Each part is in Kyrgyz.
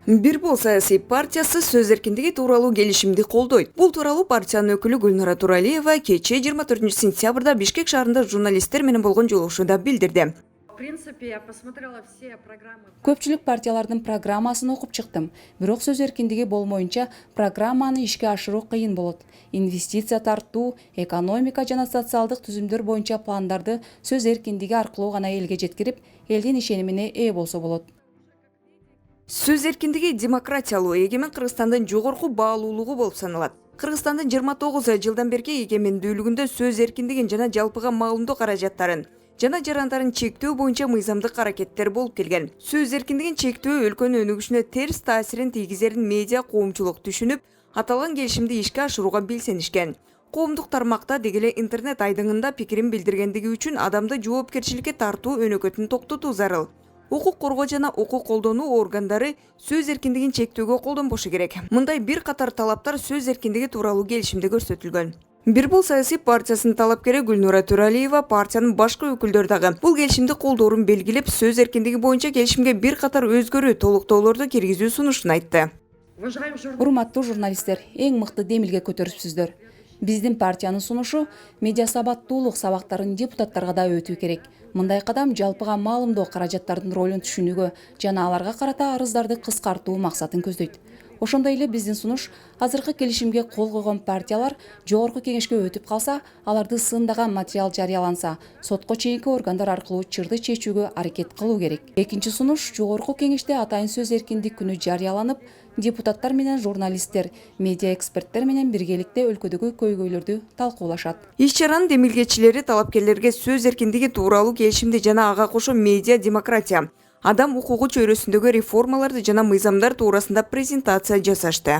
Бир бул саясий партиясы сөз эркиндиги тууралуу келишимди колдойт. Бул тууралуу партиянын өкүлү Гүлнара Туралиева кечээ 24-сентябрда Бишкек шаарында журналисттер менен болгон жолугушууда билдирди. В принципе, я посмотрела все программы. Көпчүлүк партиялардын программасын окуп чыктым. Бирок сөз эркиндиги болмоюнча программаны ишке ашыруу кыйын болот. Инвестиция тартуу, экономика жана социалдык түзүмдөр боюнча пландарды сөз эркиндиги аркылуу гана элге жеткирип, элдин ишенимине ээ болсо болот. Сөз эркиндиги демократиялуу эгемен Кыргызстандын жогорку баалуулугу болуп саналат. Кыргызстандын 29 жылдан берки эгемендүүлүгүндө сөз эркиндигин жана жалпыга маалымдоо каражаттарын жана жарандарын чектөө боюнча мыйзамдык аракеттер болуп келген. Сөз эркиндигин чектөө өлкөнүн өнүгүшүнө терс таасирин тийгизерин медиа коомчулук түшүнүп, аталган келишимди ишке ашырууга белсенишкен. Коомдук тармакта деги эле интернет айдыңында пикирин билдиргендиги үчүн адамды жоопкерчиликке тартуу өнөкөтүн токтотуу зарыл. Укук коргоо жана укук колдонуу органдары сөз эркиндигин чектөөгө колдонбошу керек. Мындай бир катар талаптар сөз эркиндиги тууралуу келишимде көрсөтүлгөн. Бир бул саясий партиясынын талапкери Гүлнара Туралиева партиянын башка өкүлдөрү дагы бул келишимди колдоорун белгилеп, сөз эркиндиги боюнча келишимге бир катар өзгөрүү толуктоолорду киргизүү сунушун айтты. Урматтуу журналисттер, эң мыкты демилге көтөрүпсүздөр. Биздин партиянын сунушу медиа сабаттуулук сабактарын депутаттарга да өтүү керек. Мындай кадам жалпыга маалымдоо каражаттардын ролун түшүнүүгө жана аларга карата арыздарды кыскартуу максатын көздөйт. Ошондой эле биздин сунуш азыркы келишимге кол койгон партиялар жогорку кеңешке өтүп калса, аларды сындаган материал жарыяланса, сотко чейинки органдар аркылуу чырды чечүүгө аракет кылуу керек. Экинчи сунуш жогорку кеңеште атайын сөз эркиндик күнү жарыяланып, депутаттар менен журналисттер, медиа эксперттер менен биргеликте өлкөдөгү көйгөйлөрдү талкуулашат. Иш чаранын демилгечилери талапкерлерге сөз эркиндиги тууралуу келишимди жана ага кошо медиа демократия, адам укугу чөйрөсүндөгү реформаларды жана мыйзамдар туурасында презентация жасашты.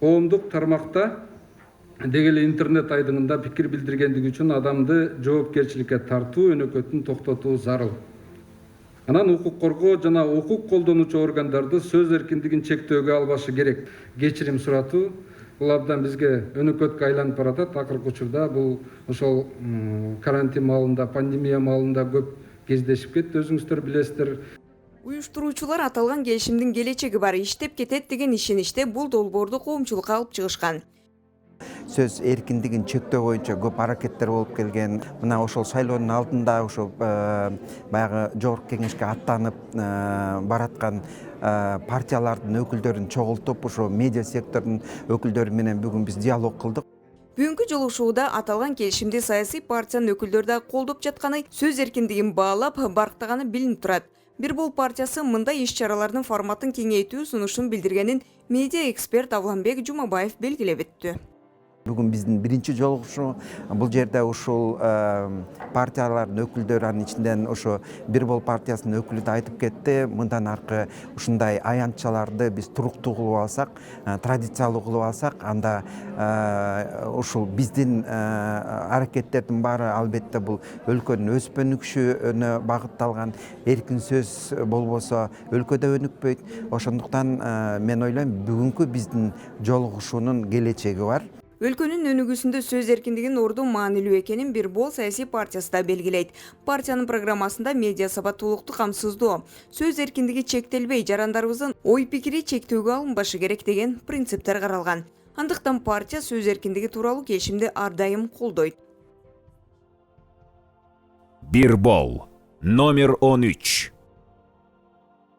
Коомдук тармакта деги эле интернет айдыңында пикир билдиргендиги үчүн адамды жоопкерчиликке тартуу өнөкөтүн токтотуу зарыл. Анан укук коргоо жана укук колдонуучу органдарды сөз эркиндигин чектөөгө албашы керек. Кечирим суратуу бул абдан бизге өнөкөткө айланып баратат. Акыркы учурда бул ошол карантин маалында, пандемия маалында көп кездешип кетти, өзүңүздөр билесиздер. Уюштуруучулар аталган келишимдин келечеги бар, иштеп кетет деген ишеничте бул долбоорду коомчулукка алып чыгышкан. Сөз эркиндигин чектөө боюнча көп аракеттер болуп келген. Мына ошол шайлоонун алдында ошо баягы жогорку кеңешке аттанып бараткан партиялардын өкүлдөрүн чогултуп, ошо медиа сектордун өкүлдөрү менен бүгүн биз диалог кылдык. Бүгүнкү жолугушууда аталган келишимди саясий партиянын өкүлдөрү да колдоп жатканы, сөз эркиндигин баалап барктаганы билинип турат. Бир бул партиясы мындай иш-чаралардын форматын кеңейтүү сунушун билдиргенин медиа эксперт Авланбек Жумабаев белгилеп өттү. Бүгүн биздин биринчи жолугушуу. Бул жерде ушул партиялардын өкүлдөрү, анын ичинден ошо Бир бул партиясынын өкүлү да айтып кетти. Мындан аркы ушундай аянтчаларды биз туруктуу кылып алсак, традициялуу кылып алсак, анда ушул биздин аракеттердин баары албетте бул өлкөнүн өсүп өнүгүшүнө багытталган. Эркин сөз болбосо өлкөдө өнүкпөйт. Ошондуктан мен ойлойм, бүгүнкү биздин жолугушуунун келечеги бар. Өлкөнүн өнүгүүсүндө сөз эркиндигинин орду маанилүү экенин Бир бул саясий партиясы да белгилейт. Партиянын программасында медиа сабаттуулукту камсыздоо, сөз эркиндиги чектелбей, жарандарыбыздын ой пикири чектөөгө алынбашы керек деген принциптер каралган. Андыктан партия сөз эркиндиги тууралуу келишимди ар дайым колдойт. Бир бол номер 13.